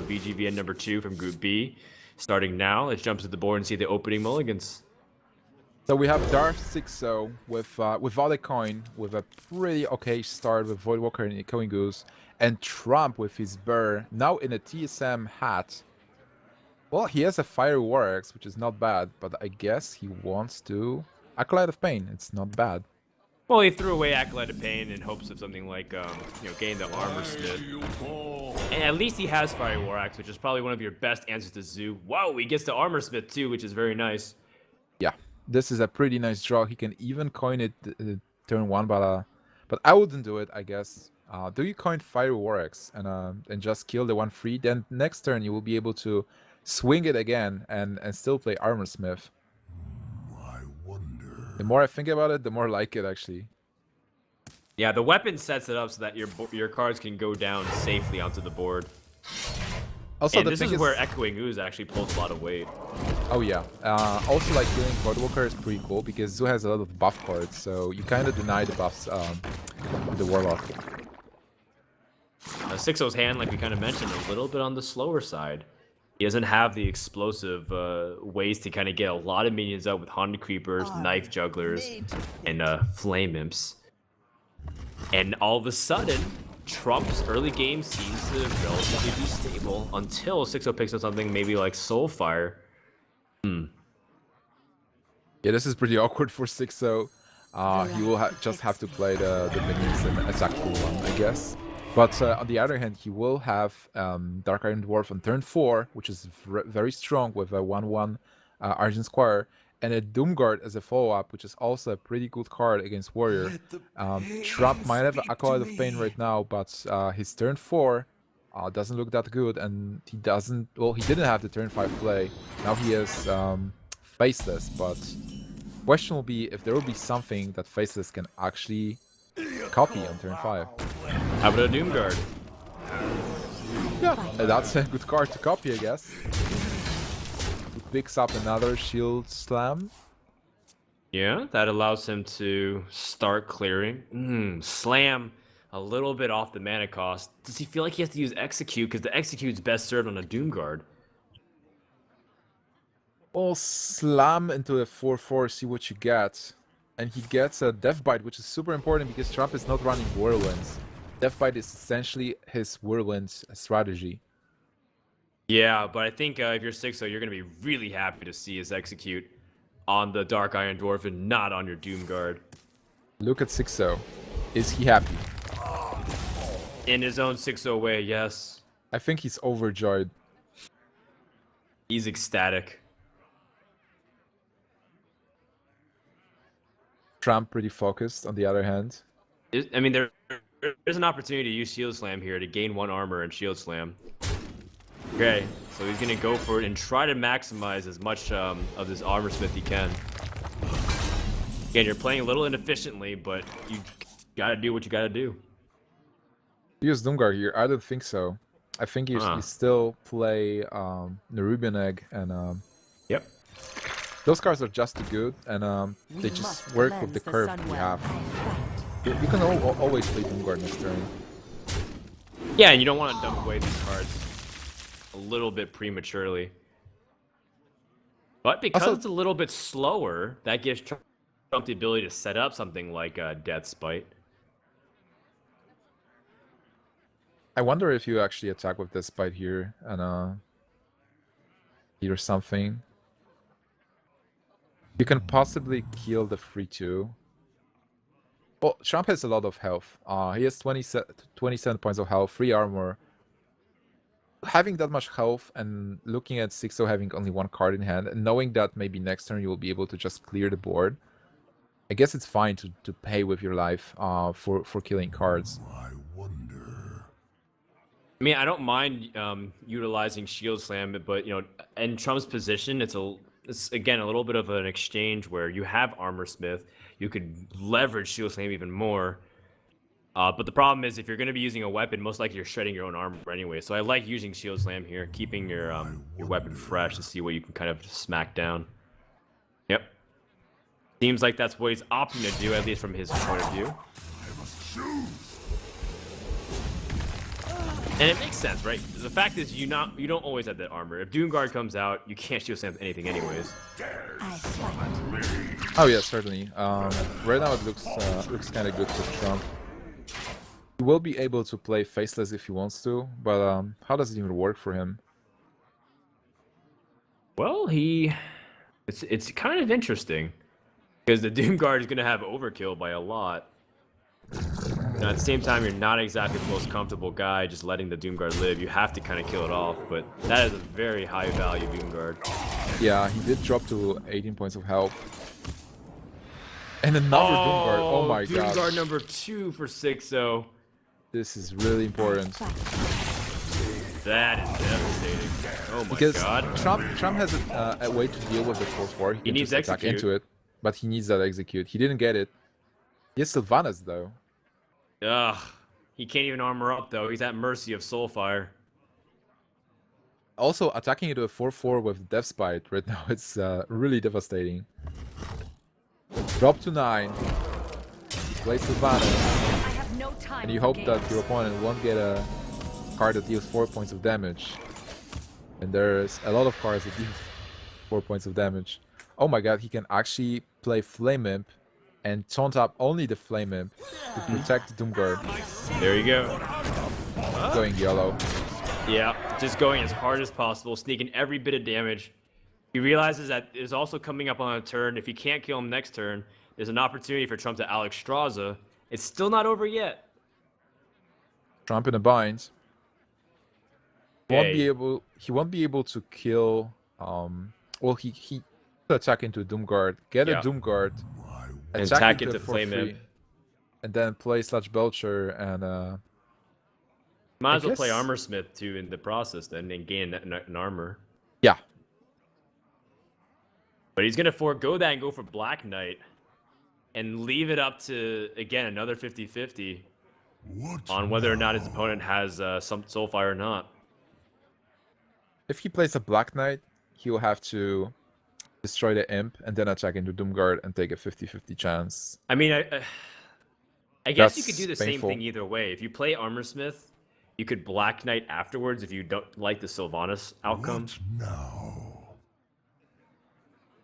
VGVN number 2 from Group B. Starting now, let's jump to the board and see the opening mulligans. So we have Darth Xixo without a coin, with a pretty okay start with Voidwalker and Echoing Goose, and Trump with his Burr, now in a TSM hat. Well, he has a Fiery War Axe, which is not bad, but I guess he wants to... Acolyte of Pain, it's not bad. Well, he threw away Acolyte of Pain in hopes of something like, gain the Armor Smith. And at least he has Fiery War Axe, which is probably one of your best answers to Zoo. Wow, he gets the Armor Smith too, which is very nice. Yeah, this is a pretty nice draw. He can even coin it turn 1, but I wouldn't do it, I guess. Do you coin Fiery War Axe and just kill the 1/3? Then next turn you will be able to swing it again and still play Armor Smith. I wonder. The more I think about it, the more I like it, actually. Yeah, the weapon sets it up so that your cards can go down safely onto the board. Also, and the this thing is where Echoing Ooze actually pulls a lot of weight. Oh yeah. Also, like killing Voidwalker is pretty cool because Zoo has a lot of buff cards, so you kind of deny the buffs with the Warlock. Xixo's hand, like we kind of mentioned, a little bit on the slower side. He doesn't have the explosive ways to kind of get a lot of minions out with Haunted Creepers, Knife Jugglers, and Flame Imps. And all of a sudden, Trump's early game seems to relatively be stable until Xixo picks up something maybe like Soulfire. Yeah, this is pretty awkward for Xixo. He will just have to play the minions and attack full one, I guess. But on the other hand, he will have Dark Iron Dwarf on turn 4, which is very strong with a 1/1 Argent Squire, and a Doomguard as a follow-up, which is also a pretty good card against Warrior. Trump might have Acolyte of Pain right now, but his turn 4 doesn't look that good, and he doesn't... Well, he didn't have the turn 5 play. Now he has Faceless, but question will be if there will be something that Faceless can actually copy on turn 5. How about a Doomguard? Yeah, that's a good card to copy, I guess. He picks up another Shield Slam. Yeah, that allows him to start clearing. Slam a little bit off the mana cost. Does he feel like he has to use Execute? Because the Execute's best served on a Doomguard. Well, slam into a 4/4, see what you get. And he gets a Death Bite, which is super important because Trump is not running Whirlwinds. Death Bite is essentially his Whirlwind strategy. Yeah, but I think if you're Xixo, you're going to be really happy to see his Execute on the Dark Iron Dwarf and not on your Doomguard. Look at Xixo. Is he happy? In his own Xixo way, yes. I think he's overjoyed. He's ecstatic. Trump pretty focused, on the other hand. I mean, there's an opportunity to use Shield Slam here to gain 1 armor and Shield Slam. Okay, so he's going to go for it and try to maximize as much of this Armor Smith he can. Again, you're playing a little inefficiently, but you gotta do what you gotta do. Use Doomguard here? I don't think so. I think you still play Nerubian Egg and... Yep. Those cards are just too good, and they just work with the curve we have. You can always play Doomguard next turn. Yeah, and you don't want to dump away these cards a little bit prematurely. But because Also, it's a little bit slower, that gives Trump the ability to set up something like Death Spite. I wonder if you actually attack with this Bite here and either something. You can possibly kill the 3/2. Well, Trump has a lot of health. He has 27 points of health, 3 armor. Having that much health and looking at Xixo having only 1 card in hand, and knowing that maybe next turn you will be able to just clear the board, I guess it's fine to pay with your life for killing cards. I wonder. I mean, I don't mind utilizing Shield Slam, but in Trump's position, it's again a little bit of an exchange where you have Armor Smith, you could leverage Shield Slam even more. But the problem is if you're going to be using a weapon, most likely you're shredding your own armor anyway. So I like using Shield Slam here, keeping your weapon fresh to see what you can kind of smack down. Yep. Seems like that's what he's opting to do, at least from his point of view. And it makes sense, right? The fact is, you don't always have that armor. If Doomguard comes out, you can't shield slam anything anyways. Oh yeah, certainly. Right now it looks kind of good for Trump. He will be able to play faceless if he wants to, but how does it even work for him? Well, it's kind of interesting because the Doomguard is going to have overkill by a lot. Now, at the same time, you're not exactly the most comfortable guy just letting the Doomguard live. You have to kind of kill it off, but that is a very high value Doomguard. Yeah, he did drop to 18 points of health. And another Doomguard. Oh my god. Doomguard number 2 for Xixo. This is really important. That is devastating. Oh my Because god. Trump has a way to deal with the 4-4. He can needs just attack execute. into it, but he needs that execute. He didn't get it. He has Sylvanas though. Ugh. He can't even armor up though. He's at mercy of Soulfire. Also, attacking into a 4-4 with Death Spite right now, it's really devastating. Drop to 9. Play Sylvanas. And you hope that your opponent won't get a card that deals 4 points of damage. And there's a lot of cards that deal 4 points of damage. Oh my god, he can actually play Flame Imp and taunt up only the Flame Imp to protect the Doomguard. There you go. Going yellow. Yeah, just going as hard as possible, sneaking every bit of damage. He realizes that it's also coming up on a turn. If he can't kill him next turn, there's an opportunity for Trump to Alexstrasza. It's still not over yet. Trump in a bind. He Okay. won't be able to kill well he attack into Doomguard, get Yeah. a Doomguard, And attack into it for Flame free, Imp. and then play Sludge Belcher and Might as well play guess- Armor Smith too in the process then and gain an armor. yeah. But he's gonna forego that and go for Black Knight. And leave it up to, again, another 50-50 What on whether or not his opponent has some Soulfire or not. If he plays a Black Knight, he'll have to destroy the Imp and then attack into Doomguard and take a 50-50 chance. I mean, I guess you could That's do the same painful. thing either way. If you play Armor Smith, you could Black Knight afterwards if you don't like the Sylvanas outcome. What now?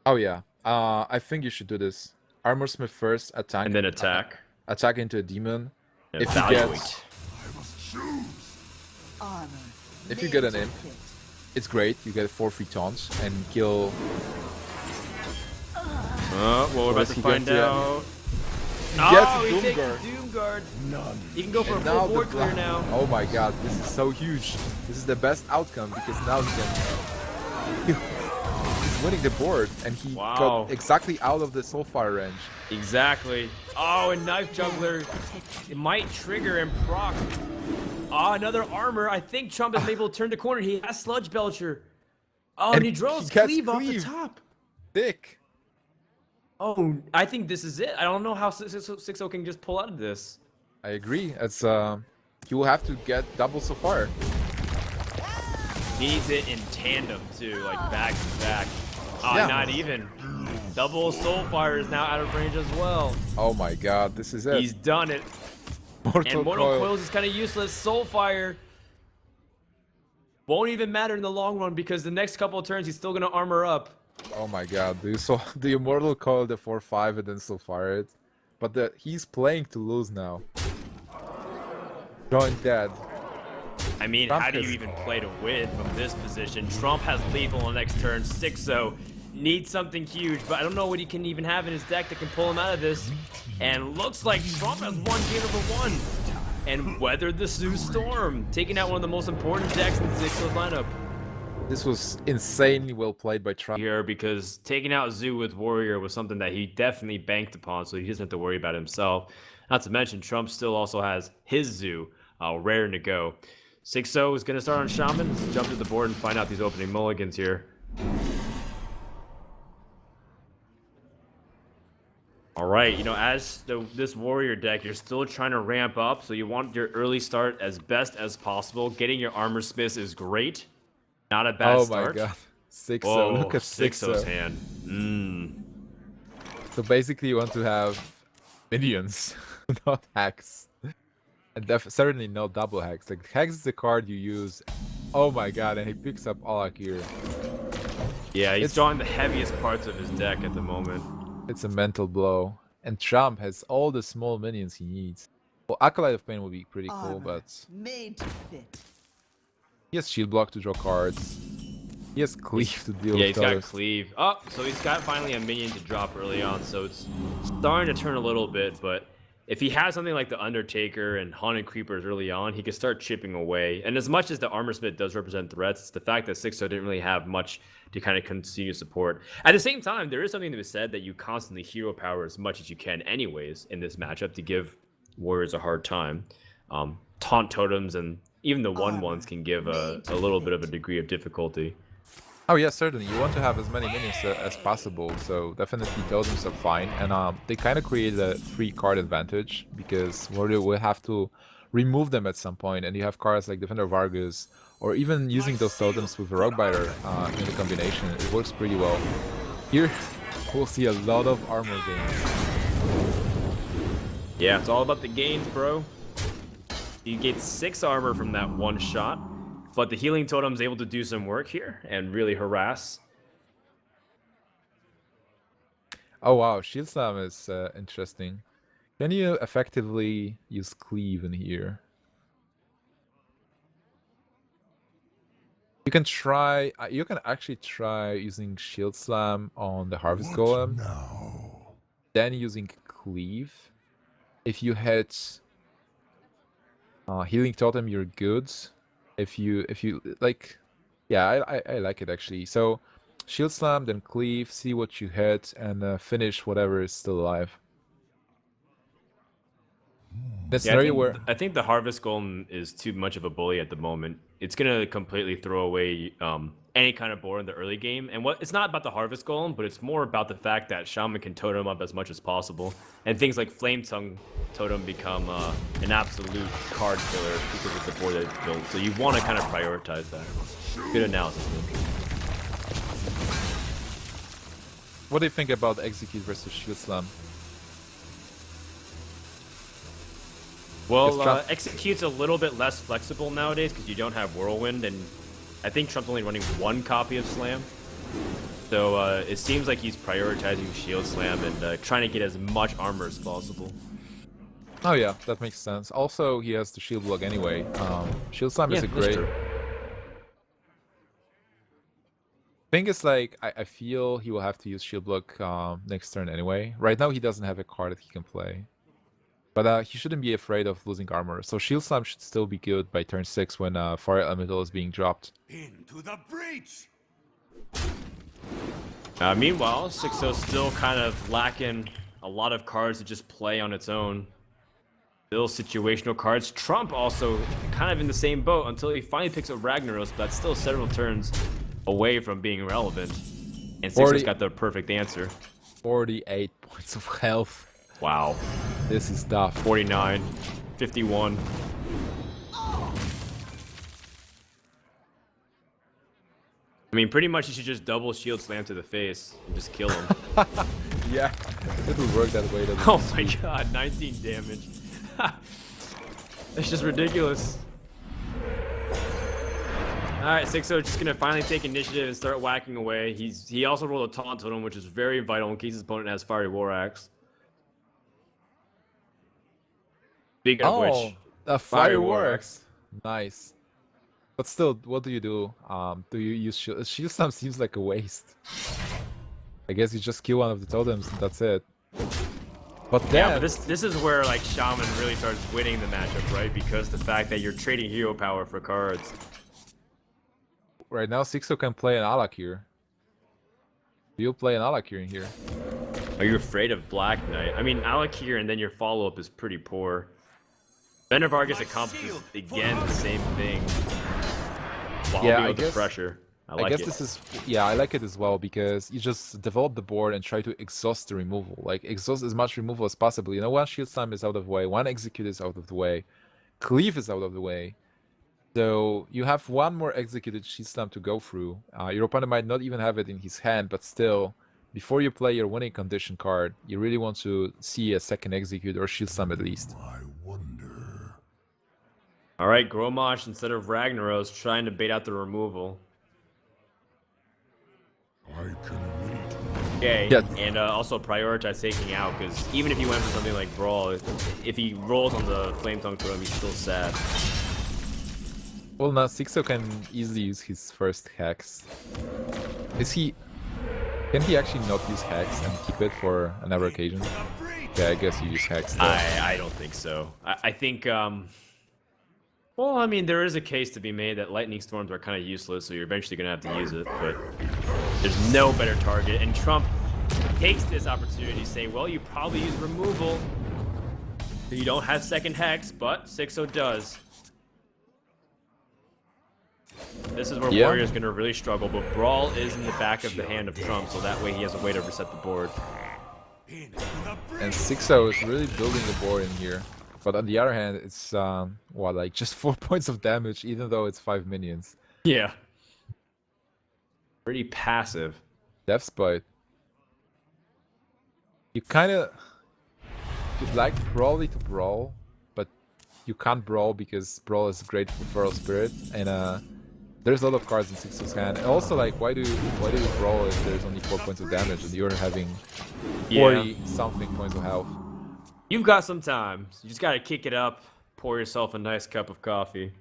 Oh yeah, I think you should do this. Armor Smith first, attack, And then attack. attack into a demon. And If you evaluate. get if you get an Imp, it's great. You get 4 free taunts and kill. Well, we're about is to he going find to- out. gets Oh, a he takes the Doomguard. Doomguard. He can go for a And full now the board clear Black- now. Oh my god, this is so huge. This is the best outcome because now he can. He's winning the board and he Wow. got exactly out of the Soulfire range. Exactly. Oh, and Knife Juggler. It might trigger and proc. Oh, another armor. I think Trump is able to turn the corner. He has Sludge Belcher. Oh, and And he draws he gets Cleave off the Cleave. top. Thick. Oh, I think this is it. I don't know how 6-0 can just pull out of this. I agree. It's he will have to get double so far. Needs it in tandem too, like back to back. Ah, Yeah. not even. Double Soulfire is now out of range as well. Oh my god, this is it. He's done it. Mortal And Mortal Coil. Coils is kind of useless. Soulfire won't even matter in the long run because the next couple of turns he's still gonna armor up. Oh my god, the Immortal Coil, the 4-5 and then Soulfire it. But he's playing to lose now. Drawing dead. I mean, Trump how do you is- even play to win from this position? Trump has lethal on the next turn. 6-0 needs something huge, but I don't know what he can even have in his deck that can pull him out of this. And looks like Trump has won game number 1 and weathered the Sioux Storm, taking out one of the most important decks in the Xixo lineup This was insanely well played by Trump. here because taking out Zoo with Warrior was something that he definitely banked upon, so he doesn't have to worry about himself. Not to mention, Trump still also has his Zoo raring to go. 6-0 is going to start on Shaman. Let's jump to the board and find out these opening mulligans here. All right, you know, as this Warrior deck, you're still trying to ramp up, so you want your early start as best as possible. Getting your Armor Smiths is great. Not a bad Oh start. my god. 6-0. Whoa, Look at 6-0's 6-0. hand. So basically you want to have minions, not hacks. And certainly no double hex. Like hex is the card you use. Oh my god, and he picks up Alakir. Yeah, he's It's- drawing the heaviest parts of his deck at the moment. It's a mental blow. And Trump has all the small minions he needs. Well, Acolyte of Pain would be pretty cool, Armor but made to fit. he has Shield Block to draw cards. He has Cleave to deal Yeah, with he's got colors. Cleave. Oh, so he's got finally a minion to drop early on, so it's starting to turn a little bit, but if he has something like the Undertaker and Haunted Creepers early on, he can start chipping away. And as much as the Armor Smith does represent threats, it's the fact that Xixo didn't really have much to kind of continue support. At the same time, there is something to be said that you constantly hero power as much as you can anyways in this matchup to give Warriors a hard time. Taunt Totems and even the 1/1s can give a little bit of a degree of difficulty. Oh yeah, certainly. You want to have as many minions as possible, so definitely totems are fine. And they kind of create a free card advantage because Warrior will have to remove them at some point, and you have cards like Defender of Argus, or even using those totems with a Roguebiter in the combination. It works pretty well. Here, we'll see a lot of armor gains. Yeah, it's all about the gains, bro. You get 6 armor from that one shot, but the healing totem's able to do some work here and really harass. Oh wow, Shield Slam is interesting. Can you effectively use Cleave in here? You can try. You can actually try using Shield Slam on the Harvest What Golem, now? then using Cleave. If you hit Healing Totem, you're good. If you like, yeah, I like it actually. So Shield Slam, then Cleave, see what you hit, and finish whatever is still alive. That Yeah, scenario where I think the Harvest Golem is too much of a bully at the moment. It's gonna completely throw away any kind of board in the early game. And it's not about the Harvest Golem, but it's more about the fact that Shaman can totem up as much as possible, and things like Flame Tongue Totem become an absolute card killer because of the board that it's built. So you want to kind of prioritize that. Good analysis, Luke. what do you think about Execute versus Shield Slam? Well, If Trump- Execute's a little bit less flexible nowadays because you don't have Whirlwind, and I think Trump's only running 1 copy of Slam. So it seems like he's prioritizing Shield Slam and trying to get as much armor as possible. Oh yeah, that makes sense. Also, he has the Shield Block anyway. Shield Slam is a that's great. true. Thing is, like, I feel he will have to use Shield Block next turn anyway. Right now, he doesn't have a card that he can play. But he shouldn't be afraid of losing armor. So Shield Slam should still be good by turn 6 when Fire Elemental is being dropped. Into the breach! Meanwhile, Xixo's still kind of lacking a lot of cards to just play on its own. Still situational cards. Trump also kind of in the same boat until he finally picks up Ragnaros, but that's still several turns away from being relevant. And Xixo's got the perfect answer. 48 points of health. Wow. This is tough. 49, 51. I mean, pretty much you should just double Shield Slam to the face and just kill him. Yeah, it'll work that way. Oh my god, 19 damage. That's just ridiculous. Alright, Xixo just gonna finally take initiative and start whacking away. He also rolled a taunt totem, which is very vital in case his opponent has Fiery War Axe. Speaking of which, a Fireworks. fireworks. Nice. But still, what do? Do you use Shield? Shield Slam seems like a waste. I guess you just kill one of the totems and that's it. But then, yeah, but this is where like Shaman really starts winning the matchup, right? Because the fact that you're trading hero power for cards. right now, Xixo can play an Alakir. Do you play an Alakir in here? Are you afraid of Black Knight? I mean, Alakir and then your follow-up is pretty poor. Venom of Argus accomplishes again the same thing. While Yeah, being I with the guess- pressure. I I guess it. this is, yeah, I like it as well because you just develop the board and try to exhaust the removal. Like, exhaust as much removal as possible. You know, one Shield Slam is out of the way, one Execute is out of the way, Cleave is out of the way. So you have one more executed Shield Slam to go through. Your opponent might not even have it in his hand, but still, before you play your winning condition card, you really want to see a second Execute or Shield Slam at least. I wonder. All right, Gromosh instead of Ragnaros trying to bait out the removal. I can wait. Okay, Yeah. and also prioritize taking out, because even if he went for something like Brawl, if he rolls on the Flame Tongue Totem, he's still sad. Well, now Xixo can easily use his first Hex. Is he... Can he actually not use Hex and keep it for another occasion? Yeah, I guess you use Hex though. I don't think so. I think, well, I mean, there is a case to be made that Lightning Storms are kind of useless, so you're eventually going to have to use it, but there's no better target. And Trump takes this opportunity saying, well, you probably use removal. You don't have second Hex, but Xixo does. This is where Yeah. Warrior's going to really struggle, but Brawl is in the back of the hand of Trump, so that way he has a way to reset the board. And Xixo is really building the board in here. But on the other hand, it's, what, like just 4 points of damage, even though it's 5 minions. Yeah. Pretty passive. Death Spite. You kinda... You'd like probably to Brawl, but you can't Brawl because Brawl is great for Feral Spirit, and there's a lot of cards in Xixo's hand. And also, like, why do you Brawl if there's only 4 points of damage and you're having 40-something points of health? You've got some time. So you just got to kick it up, pour yourself a nice cup of coffee,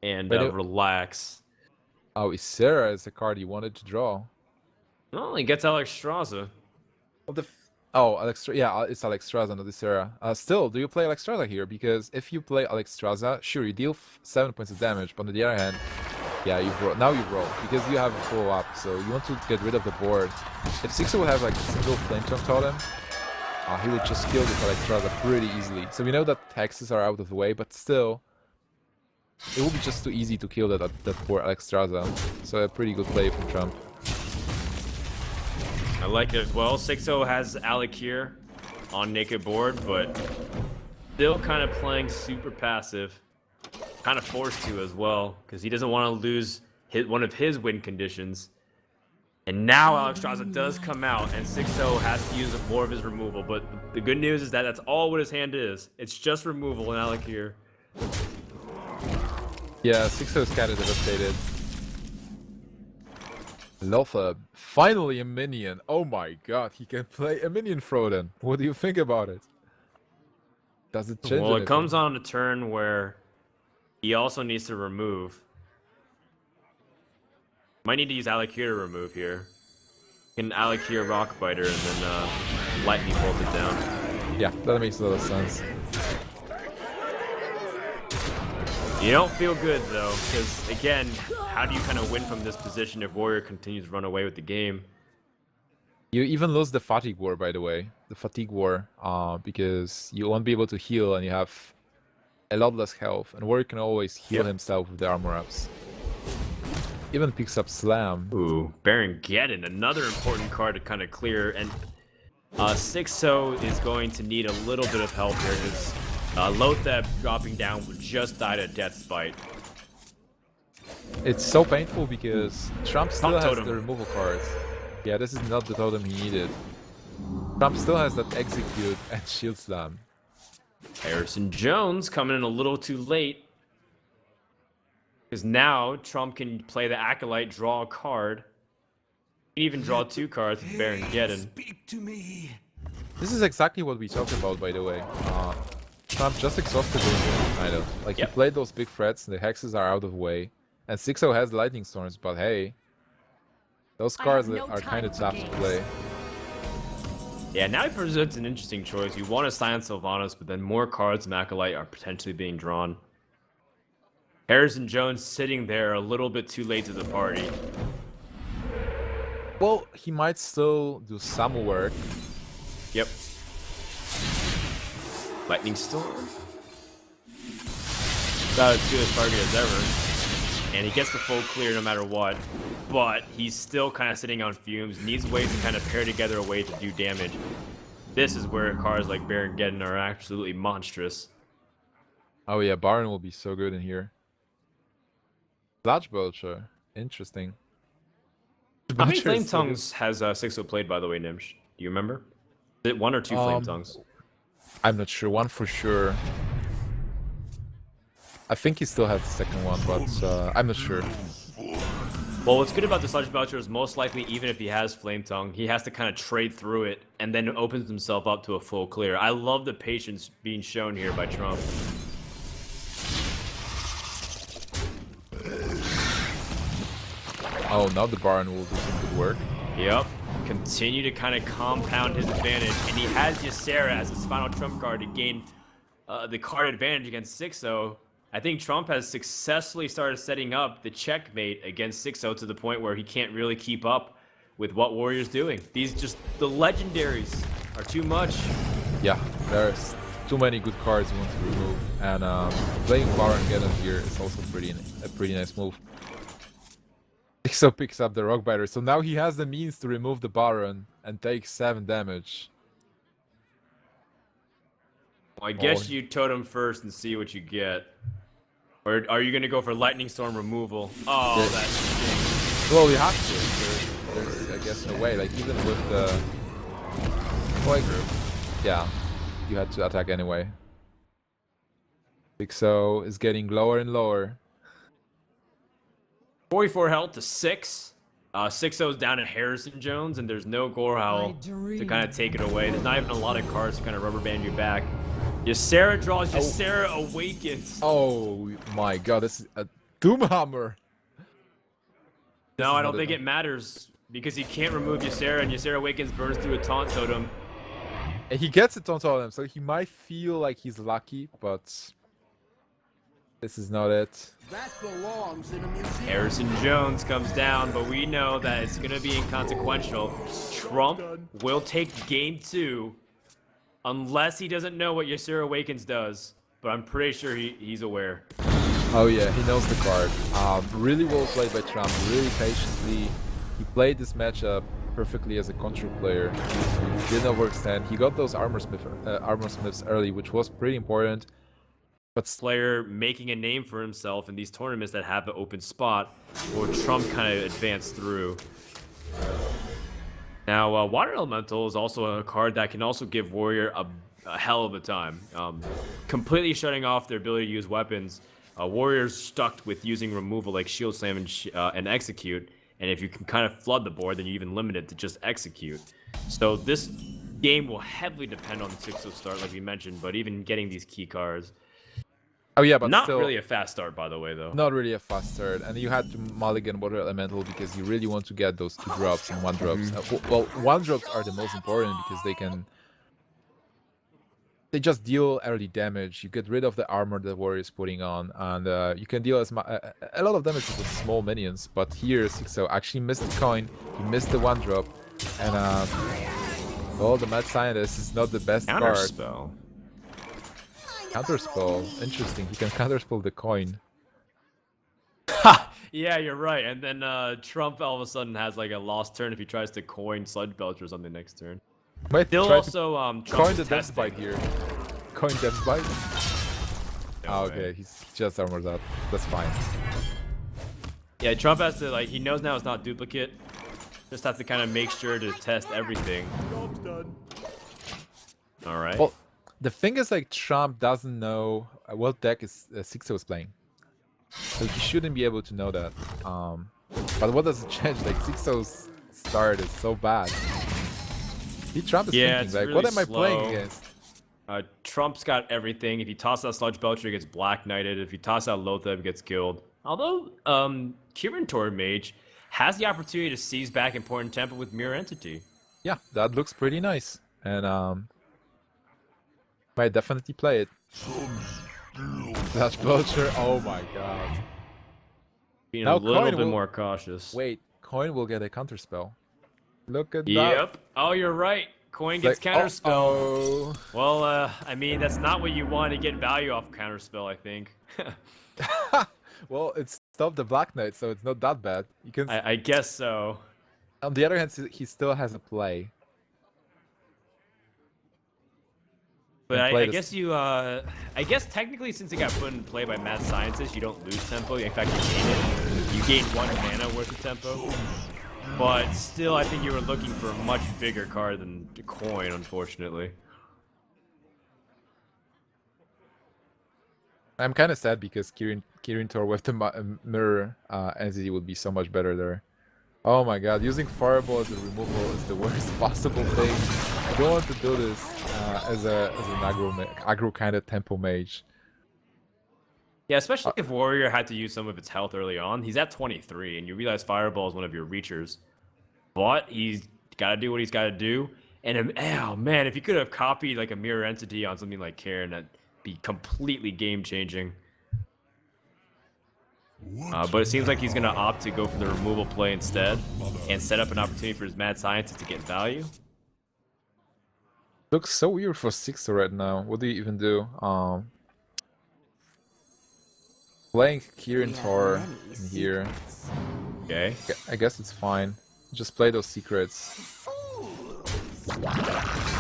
and relax. Oh, Isera is a card you wanted to draw. Well, he gets Alexstrasza. Yeah, it's Alexstrasza, not Isera. Still, do you play Alexstrasza here? Because if you play Alexstrasza, sure, you deal 7 points of damage, but on the other hand, yeah, now you roll, because you have a follow-up, so you want to get rid of the board. If Xixo would have like a single Flame Tongue Totem, he would just kill this Alexstrasza pretty easily. So we know that hexes are out of the way, but still, it would be just too easy to kill that poor Alexstrasza. So a pretty good play from Trump. I like it as well. Xixo has Alec here on naked board, but still kind of playing super passive. Kind of forced to as well, because he doesn't want to lose one of his win conditions. And now Alexstrasza does come out, and Xixo has to use more of his removal. But the good news is that that's all what his hand is. It's just removal and Alec here. Yeah, Xixo is kind of devastated. Lothar, finally a minion. Oh my god, he can play a minion Froden. What do you think about it? Does it change Well, it anything? comes on a turn where he also needs to remove. Might need to use Alec here to remove here. Can Alec here Rock Biter and then Lightning bolt it down. Yeah, that makes a lot of sense. You don't feel good though, because again, how do you kind of win from this position if Warrior continues to run away with the game? You even lose the Fatigue War, by the way. The Fatigue War, because you won't be able to heal and you have a lot less health. And Warrior can always heal himself with the armor ups. Even picks up Slam. Ooh, Baron Geddon, another important card to kind of clear. And Xixo is going to need a little bit of help here, because Lothar dropping down just died at Death Spite. It's so painful because Trump still has Totem. the removal cards. Yeah, this is not the totem he needed. Trump still has that Execute and Shield Slam. Harrison Jones coming in a little too late. Because now Trump can play the Acolyte, draw a card. He can even draw 2 cards with Baron Geddon. Speak to me. This is exactly what we talked about, by the way. Trump just exhausted him, kind of. Like, he played those big threats, and the hexes are out of the way. And Xixo has Lightning Storms, but hey, those cards are kind of tough to play. Yeah, now he presents an interesting choice. You want to silence Sylvanas, but then more cards from Acolyte are potentially being drawn. Harrison Jones sitting there a little bit too late to the party. Well, he might still do some work. Yep. Lightning Storm. About as good a target as ever. And he gets the full clear no matter what. But he's still kind of sitting on fumes. Needs ways to kind of pair together a way to do damage. This is where cards like Baron Geddon are absolutely monstrous. Oh yeah, Baron will be so good in here. Sludge Belcher. Interesting. How many Belcher Flame is so good. Tongues has Xixo played, by the way, Nimsh? Do you remember? Is it 1 or 2 Flame Tongues? I'm not sure. One for sure. I think he still has the second one, but I'm not sure. Well, what's good about the Sludge Belcher is most likely, even if he has Flame Tongue, he has to kind of trade through it and then opens himself up to a full clear. I love the patience being shown here by Trump. Oh, now the Baron will do some good work. Yep. Continue to kind of compound his advantage, and he has Ysera as his final trump card to gain the card advantage against Xixo. I think Trump has successfully started setting up the checkmate against Xixo to the point where he can't really keep up with what Warrior's doing. These the legendaries are too much. Yeah, there's too many good cards you want to remove, and playing Baron Geddon here is also a pretty nice move. Xixo picks up the Rock Biter, so now he has the means to remove the Baron and take 7 damage. Well, I guess you totem first and see what you get. Or are you going to go for Lightning Storm removal? Oh, Yeah. that stinks. Well, you have to. There's, I guess, no way. Like, even with the Koi group, yeah, you had to attack anyway. Xixo is getting lower and lower. 44 health to 6. Xixo's down at Harrison Jones, and there's no Gorehowl to kind of take it away. There's not even a lot of cards to kind of rubber band you back. Ysera draws, Ysera awakens. Oh my god, this is a Doomhammer. No, I don't think it matters because he can't remove Ysera, and Ysera awakens burns through a taunt totem. And he gets a taunt totem, so he might feel like he's lucky, but this is not it. That belongs in a museum. Harrison Jones comes down, but we know that it's going to be inconsequential. Trump will take game 2 unless he doesn't know what Ysera Awakens does, but I'm pretty sure he's aware. Oh yeah, he knows the card. Really well played by Trump, really patiently. He played this matchup perfectly as a control player. He didn't overextend. He got those armor smiths early, which was pretty important. But Player making a name for himself in these tournaments that have an open spot, or Trump kind of advanced through. Now, Water Elemental is also a card that can also give Warrior a hell of a time. Completely shutting off their ability to use weapons. Warrior's stuck with using removal like Shield Slam and Execute, and if you can kind of flood the board, then you even limit it to just Execute. So this game will heavily depend on the Xixo start, like we mentioned, but even getting these key cards. oh yeah, but Not still, really a fast start, by the way, though. not really a fast start. And you had to mulligan Water Elemental because you really want to get those 2 drops and 1 drops. Well, 1 drops are the most important because they just deal early damage. You get rid of the armor that Warrior is putting on, and you can deal a lot of damage with small minions. But here, Xixo actually missed the coin. He missed the 1 drop, and well, the Mad Scientist is not the best card. Counterspell. Counterspell. Interesting. He can counterspell the coin. Ha! Yeah, you're right. And then Trump all of a sudden has like a lost turn if he tries to coin Sludge Belcher on the next turn. Might Still try to also Trump coin is the Death testing. Bite here. Coin Death Bite? No Ah, way. okay, he's just armored up. That's fine. Yeah, Trump has to like he knows now it's not duplicate. Just have to kind of make sure to test everything. Job's done. All right. Well, the thing is, like, Trump doesn't know what deck Xixo is playing, so he shouldn't be able to know that. But what does it change? Like, Xixo's start is so bad. Trump is Yeah, thinking, it's like, really what am I playing slow. against? Trump's got everything. If he tosses out Sludge Belcher, he gets Black Knighted. If he tosses out Lotheb, he gets killed. Although Kieran Mage has the opportunity to seize back important tempo with Mirror Entity. Yeah, that looks pretty nice, and might definitely play it. Slash Belcher, oh my god. Being Now a little Coin bit will- more cautious. Wait, Coin will get a counterspell. Look at that. Yep. Oh, you're right. Coin gets Like, counterspell. oh. Well, I mean, that's not what you want to get value off counterspell, I think. Well, it stopped the Black Knight, so it's not that bad. You can. I guess so. On the other hand, he still has a play. But And play I this- guess I guess technically since it got put in play by Mad Scientist, you don't lose tempo. In fact, you gain it. You gain 1 mana worth of tempo. But still, I think you were looking for a much bigger card than the Coin, unfortunately. I'm kind of sad because Kirin Tor with the mirror entity would be so much better there. Oh my god, using Fireball as a removal is the worst possible thing. I don't want to do this as an aggro kind of tempo mage. Yeah, especially if Warrior had to use some of its health early on. He's at 23, and you realize Fireball is one of your reachers. But he's got to do what he's got to do. And oh man, if you could have copied like a mirror entity on something like Karen, that'd be completely game changing. But it seems like he's gonna opt to go for the removal play instead, and set up an opportunity for his mad scientist to get value. Looks so weird for Xixo right now. What do you even do? Playing Kirin Tor in here. Okay. I guess it's fine. Just play those secrets.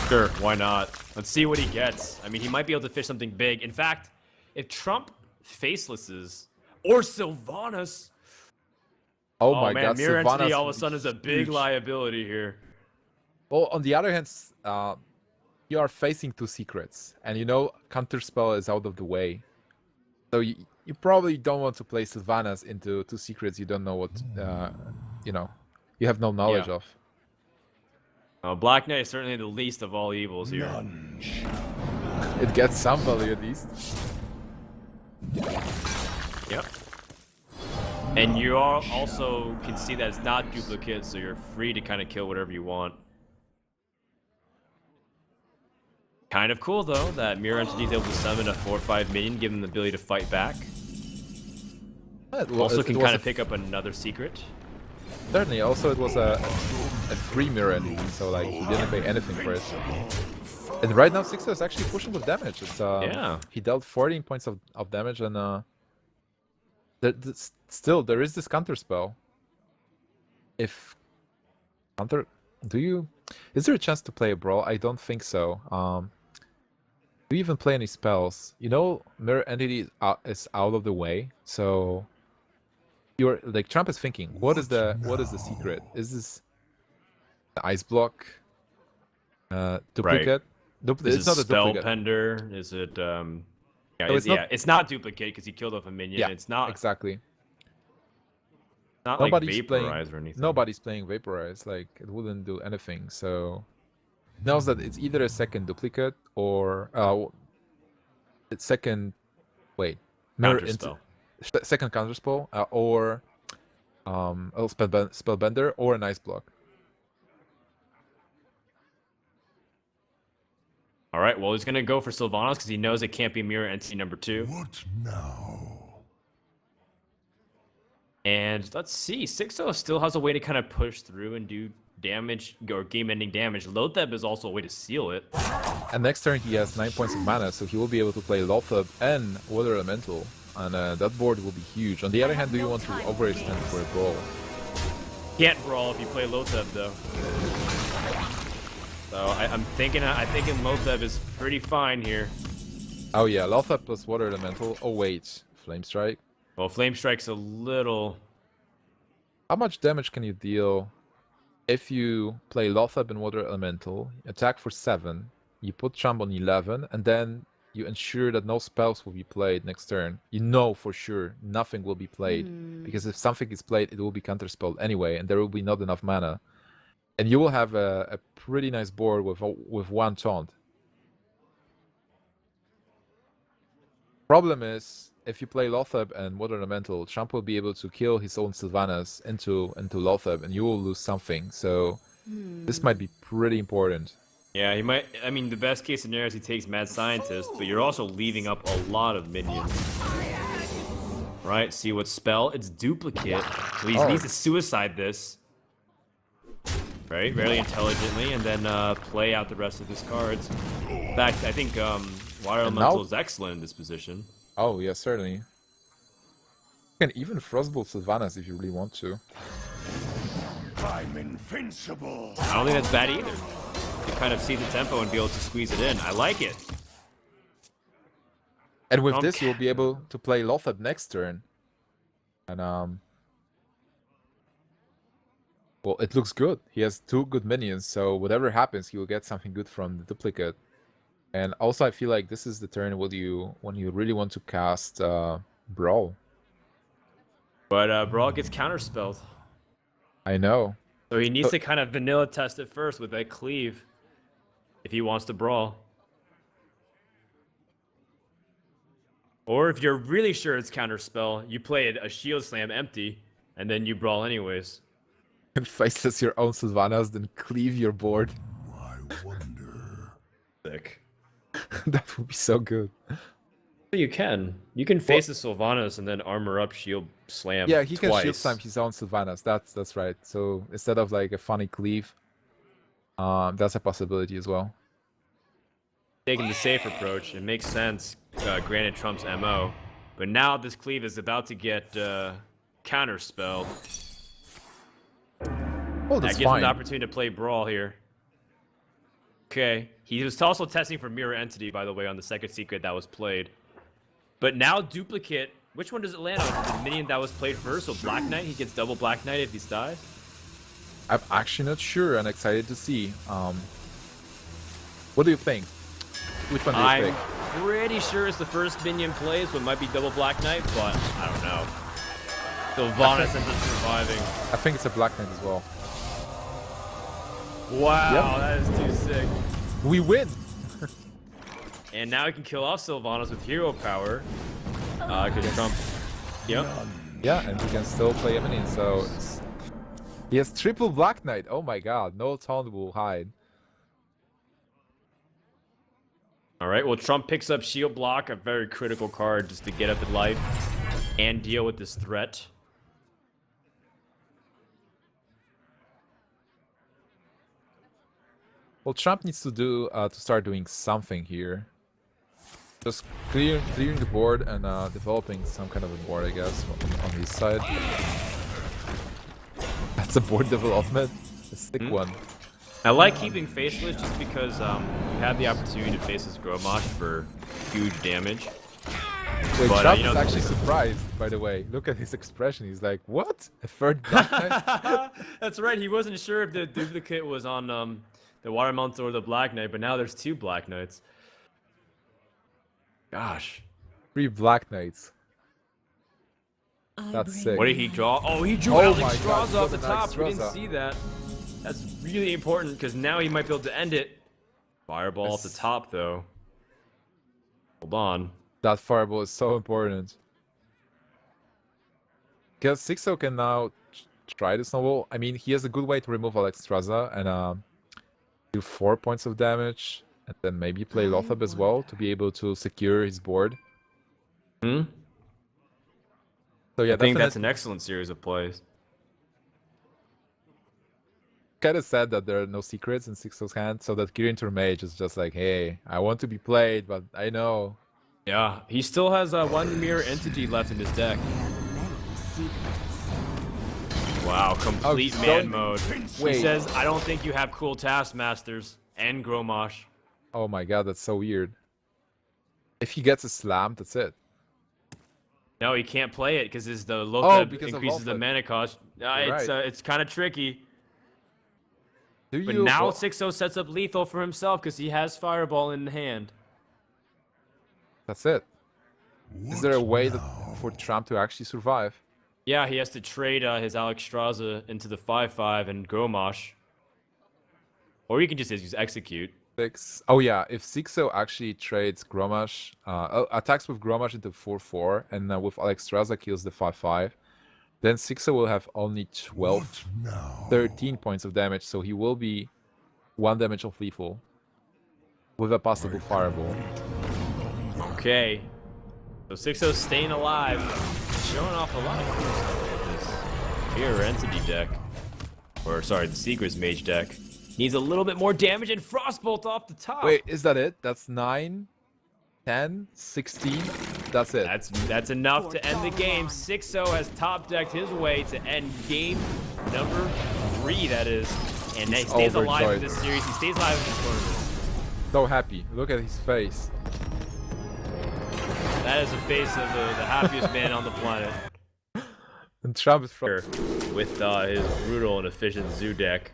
Sure, why not? Let's see what he gets. I mean, he might be able to fish something big. In fact, if Trump facelesses or Sylvanas, Oh my man, god, Mirror Sylvanas Entity all of would a be sudden is a big huge. liability here. Well, on the other hand, you are facing two secrets, and you know Counterspell is out of the way. So you probably don't want to play Sylvanas into two secrets you don't know what, you know, you have no knowledge of. Black Knight is certainly the least of all evils here. It gets some value at least. Yep. And you are also can see that it's not duplicate, so you're free to kind of kill whatever you want. Kind of cool though that Mirror Entity is able to summon a 4/5 minion, give them the ability to fight back. Also can kind of pick up another secret. Certainly. Also, it was a free mirror entity, so like he didn't pay anything for it. And right now, Xixo is actually pushing with damage. It's Yeah. He dealt 14 points of damage, and still there is this counter spell. If counter, is there a chance to play a brawl? I don't think so. Do you even play any spells? You know, mirror entity is out of the way, so you're like Trump is thinking, what is the secret? Is this the ice block? Duplicate? Is It's it not a duplicate. Spellpender? Is it yeah, No, it's not duplicate because he killed off a minion. Yeah, It's not exactly. not Nobody's like vaporize or anything. Nobody's playing vaporize. Like it wouldn't do anything. So it knows that it's either a second duplicate or it's second. Wait, mirror Counterspell. second counterspell or a spellbender or an ice block. All right, well, he's going to go for Sylvanas because he knows it can't be Mirror Entity number 2. What now? And let's see, Xixo still has a way to kind of push through and do damage or game-ending damage. Lotheb is also a way to seal it. And next turn he has 9 points of mana, so he will be able to play Lotheb and Water Elemental, and that board will be huge. On the other hand, do you want to overextend for a brawl? Can't brawl if you play Lotheb, though. So I'm thinking Lotheb is pretty fine here. Oh yeah, Lotheb plus Water Elemental. Oh wait, Flame Strike. Well, Flame Strike's a little... How much damage can you deal if you play Lotheb and Water Elemental, attack for 7, you put Trump on 11, and then you ensure that no spells will be played next turn? You know for sure nothing will be played, because if something is played, it will be counterspelled anyway, and there will be not enough mana. And you will have a pretty nice board with one taunt. Problem is, if you play Lotheb and Water Elemental, Trump will be able to kill his own Sylvanas into Lotheb, and you will lose something. So this might be pretty important. Yeah, he might... I mean, the best case scenario is he takes Mad Scientist, but you're also leaving up a lot of minions. Right, see what spell? It's duplicate. So he needs to suicide this. Right, very intelligently, and then play out the rest of his cards. In fact, I think Water Elemental is excellent in this position. Oh, yeah, certainly. You can even Frostbolt Sylvanas if you really want to. I'm invincible. I don't think that's bad either. You kind of see the tempo and be able to squeeze it in. I like it. And with this, you'll be able to play Lotheb next turn. And, well, it looks good. He has 2 good minions, so whatever happens, he will get something good from the duplicate. And also, I feel like this is the turn when you really want to cast Brawl. But Brawl gets counterspelled. I know. So he needs So- to kind of vanilla test it first with that cleave if he wants to Brawl. Or if you're really sure it's counterspell, you play a Shield Slam empty, and then you Brawl anyways. And faceless your own Sylvanas, then cleave your board. I wonder. Sick. That would be so good. You can. You can face the Sylvanas and then armor up Shield Slam. Yeah, he can twice. shield slam his own Sylvanas. That's right. So instead of like a funny cleave, that's a possibility as well. Taking the safe approach, it makes sense. Granted Trump's MO, but now this cleave is about to get counterspelled. Oh, That that's gives him fine. the opportunity to play Brawl here. Okay, he was also testing for Mirror Entity, by the way, on the second secret that was played. But now Duplicate, which one does it land on? The minion that was played first, so Black Knight, he gets double Black Knight if he dies? I'm actually not sure and excited to see. What do you think? Which one do you I'm pick? pretty sure it's the first minion plays, so it might be double Black Knight, but I don't know. Sylvanas ends up surviving. I think it's a Black Knight as well. Wow, that is too sick. We win! And now he can kill off Sylvanas with hero power. Because Trump. Yep. Yeah, and he can still play a minion, so he has triple Black Knight. Oh my god, no taunt will hide. Alright, well, Trump picks up Shield Block, a very critical card just to get up in life and deal with this threat. Well, Trump needs to do to start doing something here. Just clearing the board and developing some kind of a board, I guess, on his side. That's a board development, a sick one. I like keeping Faceless just because you have the opportunity to face this Gromosh for huge damage. Wait, But, Trump you know, is actually surprised, by the way. Look at his expression. He's like, "What? A third Black Knight?" That's right, he wasn't sure if the duplicate was on the Water Month or the Black Knight, but now there's two Black Knights. Gosh. 3 Black Knights. That's sick. What did he draw? Oh, he drew Oh Alex my God, Straza he off got the an top. Alex We didn't Straza. see that. That's really important because now he might be able to end it. Fireball off the top, though. Hold on. That fireball is so important. Because Xixo can now try the snowball. I mean, he has a good way to remove Alex Straza and do 4 points of damage. And then maybe play Lothab as well to be able to secure his board. Hmm? So yeah, I think that's an excellent series of plays. kind of sad that there are no secrets in Xixo's hand, so that Kirin Mage is just like, hey, I want to be played, but I know. Yeah, he still has one Mirror Entity left in his deck. Wow, complete so- man mode. Wait. He says, I don't think you have cool Taskmasters and Gromosh. Oh my god, that's so weird. If he gets a slam, that's it. No, he can't play it because the Oh, Lothab because of increases the Lothab. mana cost. You're right. It's kind of tricky. Do But you? now well, Xixo sets up lethal for himself because he has Fireball in hand. that's it. Is there a What way now? for Trump to actually survive? Yeah, he has to trade his Alex Straza into the 5/5 and Gromosh. Or you can just use Execute. 6. Oh yeah, if Xixo actually trades Gromosh, attacks with Gromosh into 4/4, and with Alex Straza kills the 5/5, then Xixo will have only 12, What now? 13 points of damage, so he will be 1 damage of lethal with a possible fireball. Okay. So Xixo's staying alive. Showing off a lot of cool stuff with this Mirror Entity deck. Or, sorry, the Secret's Mage deck. Needs a little bit more damage and Frostbolt off the top. Wait, is that it? That's 9, 10, 16? That's it. That's enough to end the game. Xixo has top decked his way to end game number 3, that is. And he stays alive in overjoyed. this series. He stays alive in this tournament. So happy. Look at his face. That is the face of the happiest man on the planet. And Trump is from... Here, with his brutal and efficient Zoo deck.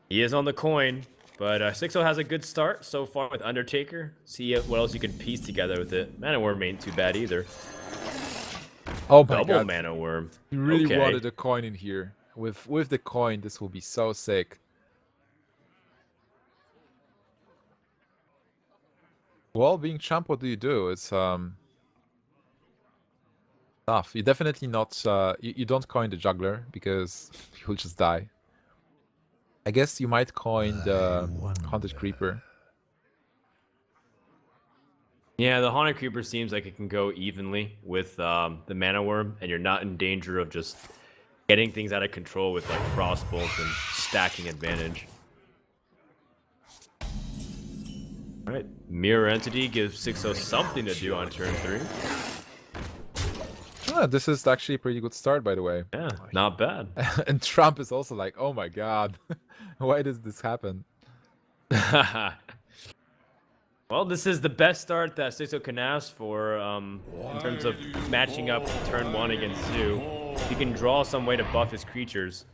He is on the coin, But Xixo has a good start so far with Undertaker. See what else you can piece together with it. Mana Worm ain't too bad either. Oh my Double god. Mana Worm. You really Okay. wanted a coin in here. With the coin, this will be so sick. Well, being champ, what do you do? It's tough. You definitely not you don't coin the juggler because you'll just die. I guess you might coin the haunted creeper. Yeah, the Haunted Creeper seems like it can go evenly with the Mana Worm, and you're not in danger of just getting things out of control with like Frostbolt and stacking advantage. Alright, Mirror Entity gives Xixo something to do on turn 3. Ah, this is actually a pretty good start, by the way. Yeah, not bad. And Trump is also like, oh my god, why does this happen? Well, this is the best start that Xixo can ask for in terms of matching up turn 1 against Zoo. He can draw some way to buff his creatures.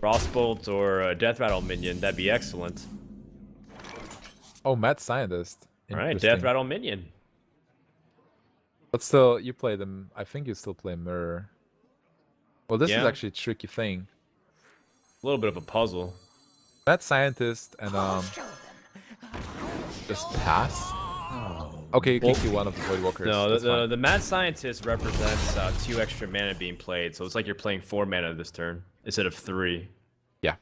Frostbolt or a Death Rattle minion, that'd be excellent. Oh, Mad Scientist. Alright, Interesting. Death Rattle minion. But still, you play them. I think you still play Mirror. Well, this is Yeah. actually a tricky thing. A little bit of a puzzle. Mad Scientist and just pass. Okay, you can kill one of the Void Walkers. No, That's fine. the Mad Scientist represents 2 extra mana being played, so it's like you're playing 4 mana this turn instead of 3. Yeah.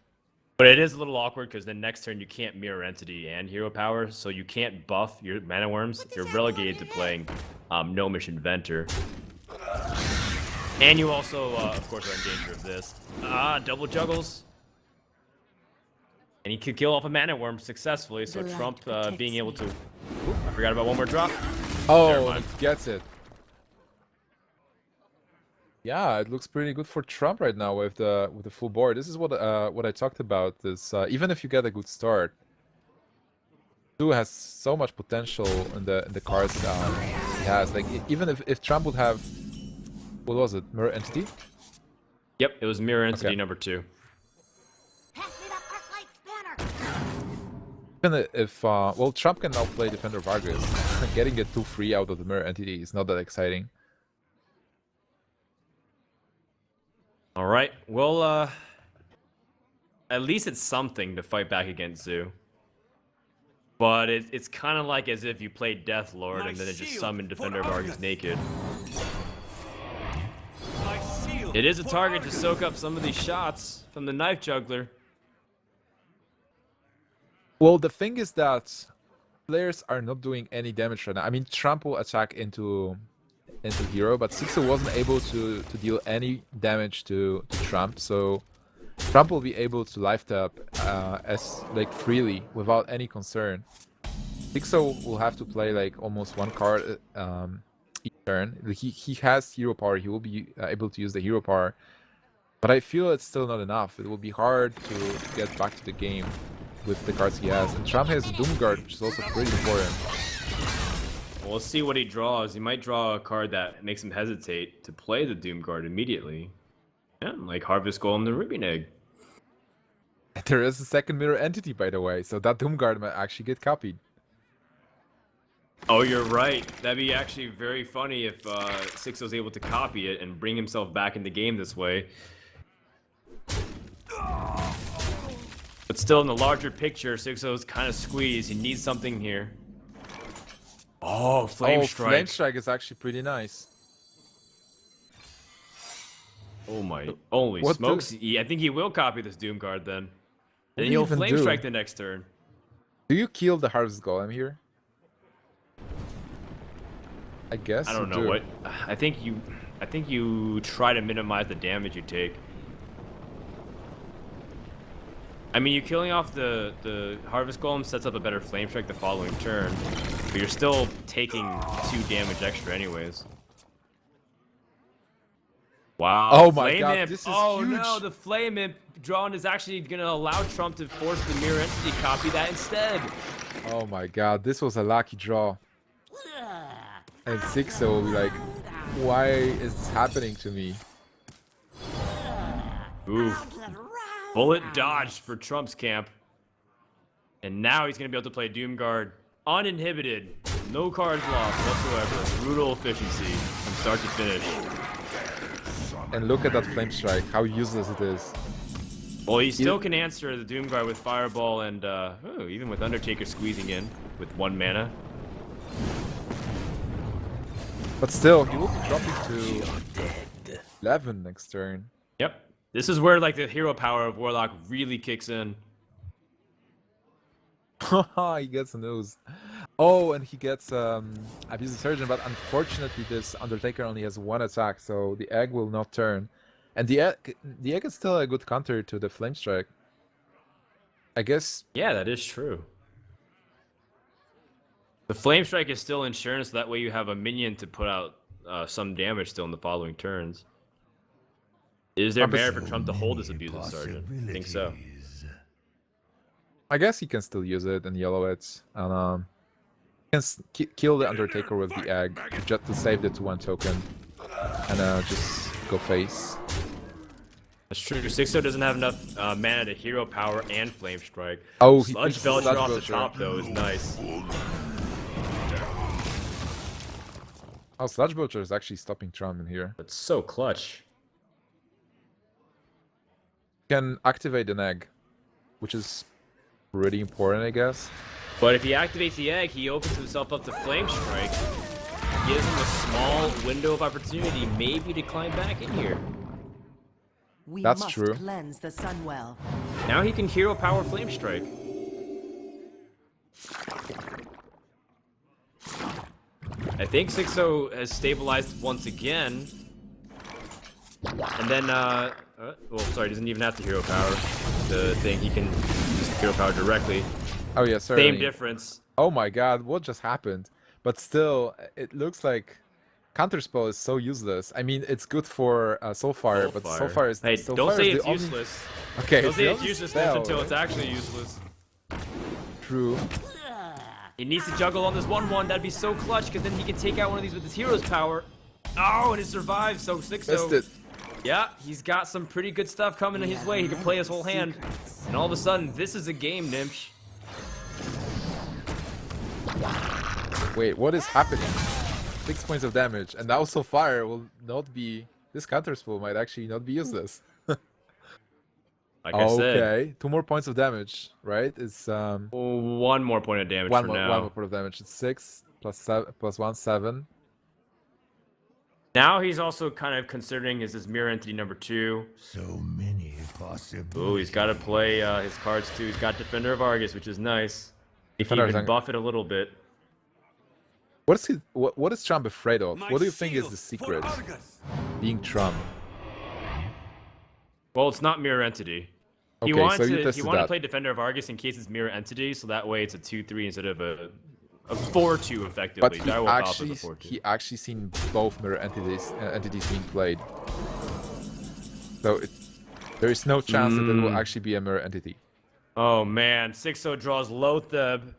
But it is a little awkward because the next turn you can't Mirror Entity and Hero Power, so you can't buff your Mana Worms. You're relegated to playing Gnomish Inventor. And you also, of course, are in danger of this. Double Juggles. And he could kill off a Mana Worm successfully, so Trump being able to... Oop, I forgot about one more drop. Never Oh, mind. it gets it. Yeah, it looks pretty good for Trump right now with the full board. This is what I talked about. Is even if you get a good start, Stu has so much potential in the cards he has. Like even if Trump would have, what was it, Mirror Entity? Yep, it was Mirror Entity Okay. number 2. Pass me that arc light spanner. Even if well, Trump can now play Defender of Argus. Getting a 2/3 out of the Mirror Entity is not that exciting. All right. Well, at least it's something to fight back against Zoo. But it's kind of like as if you played Death Lord and then it just summoned Defender of Argus naked. It is a target to soak up some of these shots from the Knife Juggler. Well, the thing is that players are not doing any damage right now. I mean, Trump will attack into Hero, but Xixo wasn't able to deal any damage to Trump, so Trump will be able to life tap as like freely without any concern. Xixo will have to play like almost one card each turn. He has hero power. He will be able to use the hero power, but I feel it's still not enough. It will be hard to get back to the game with the cards he has. And Trump has Doomguard, which is also pretty important. Well, let's see what he draws. He might draw a card that makes him hesitate to play the Doomguard immediately. Yeah, like Harvest Golem the Ruby Egg. There is a second Mirror Entity, by the way, so that Doomguard might actually get copied. Oh, you're right. That'd be actually very funny if Xixo's able to copy it and bring himself back in the game this way. But still, in the larger picture, Xixo's kind of squeezed. He needs something here. Oh, Flame Strike. Flame Strike is actually pretty nice. Oh my, holy What smokes. I think he will copy this Doom Guard then. do And you he'll even Flame do? Strike the next turn. Do you kill the Harvest Golem here? I guess I don't you know do. what. I think you try to minimize the damage you take. I mean, you killing off the Harvest Golem sets up a better Flame Strike the following turn, but you're still taking 2 damage extra anyways. Wow. Oh my Flame god, Imp. this is Oh huge. no, the Flame Imp drawn is actually going to allow Trump to force the Mirror Entity copy that instead. Oh my god, this was a lucky draw. And Xixo will be like, why is this happening to me? Oof. Bullet dodged for Trump's camp. And now he's going to be able to play Doomguard uninhibited. No cards lost whatsoever. Brutal efficiency from start to finish. And look at that Flame Strike, how useless it is. Well, he still can answer the Doomguard with Fireball and even with Undertaker squeezing in with 1 mana. But still, he will be dropping to 11 next turn. Yep. This is where like the hero power of Warlock really kicks in. He gets a nose. Oh, and he gets Abuse the Surgeon, but unfortunately this Undertaker only has 1 attack, so the egg will not turn. And the egg is still a good counter to the Flame Strike. I guess. Yeah, that is true. The Flame Strike is still insurance, so that way you have a minion to put out some damage still in the following turns. Is there merit for Trump to hold this Abuse of Sergeant? I think so. I guess he can still use it and yellow it. And he can kill the Undertaker with the egg, just to save it to 1 token. And just go face. That's true. Xixo doesn't have enough mana to hero power and Flame Strike. Oh, he Sludge thinks Belcher Sludge off the Belcher. top, though, is nice. Oh, Sludge Belcher is actually stopping Trump in here. It's so clutch. Can activate an egg, which is pretty important, I guess. But if he activates the egg, he opens himself up to Flame Strike. Gives him a small window of opportunity, maybe to climb back in here. We That's must true. cleanse the Sunwell. Now he can hero power Flame Strike. I think Xixo has stabilized once again. And then, well, sorry, doesn't even have to hero power the thing. He can just hero power directly. Oh yeah, certainly. Same difference. Oh my god, what just happened? But still, it looks like Counterspell is so useless. I mean, it's good for Soulfire, but Soulfire is Hey, Soulfire don't say is it's the only... useless. Okay, Don't it's say the it's only useless spell, until right? it's actually useless. True. He needs to juggle on this 1/1. That'd be so clutch, because then he can take out one of these with his hero's power. Oh, and it survives. So Missed Xixo, it. yeah, he's got some pretty good stuff coming in his way. He can play his whole hand, and all of a sudden, this is a game, Nimsh. Wait, what is happening? 6 points of damage, and now Soulfire will not be... This Counterspell might actually not be useless. Like I said, Okay, 2 more points of damage, right? It's 1 more point of damage one for more, now. 1 more point of damage. It's 6 plus 7 plus 1, 7. Now he's also kind of considering is his mirror entity number 2. So many possibilities. Oh, he's got to play his cards too. He's got Defender of Argus, which is nice. If he Defender can of buff it a little bit. What is Trump afraid of? What do you think is the secret? Being Trump. Well, it's not mirror entity. Okay, He wanted so you to tested to that. play Defender of Argus in case it's mirror entity, so that way it's a 2/3 instead of a 4/2 effectively. But he Direwolf Alpha actually, is a 4/2. he actually seen both mirror entities being played. So there is no chance that it will actually be a mirror entity. Oh man, Xixo draws Lotheb.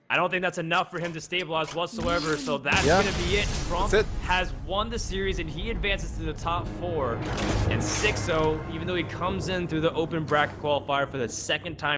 I don't think that's enough for him to stabilize whatsoever, so that's Yeah. gonna be it. Trump That's it. has won the series and he advances to the top 4. And Xixo, even though he comes in through the open bracket qualifier for the 2nd time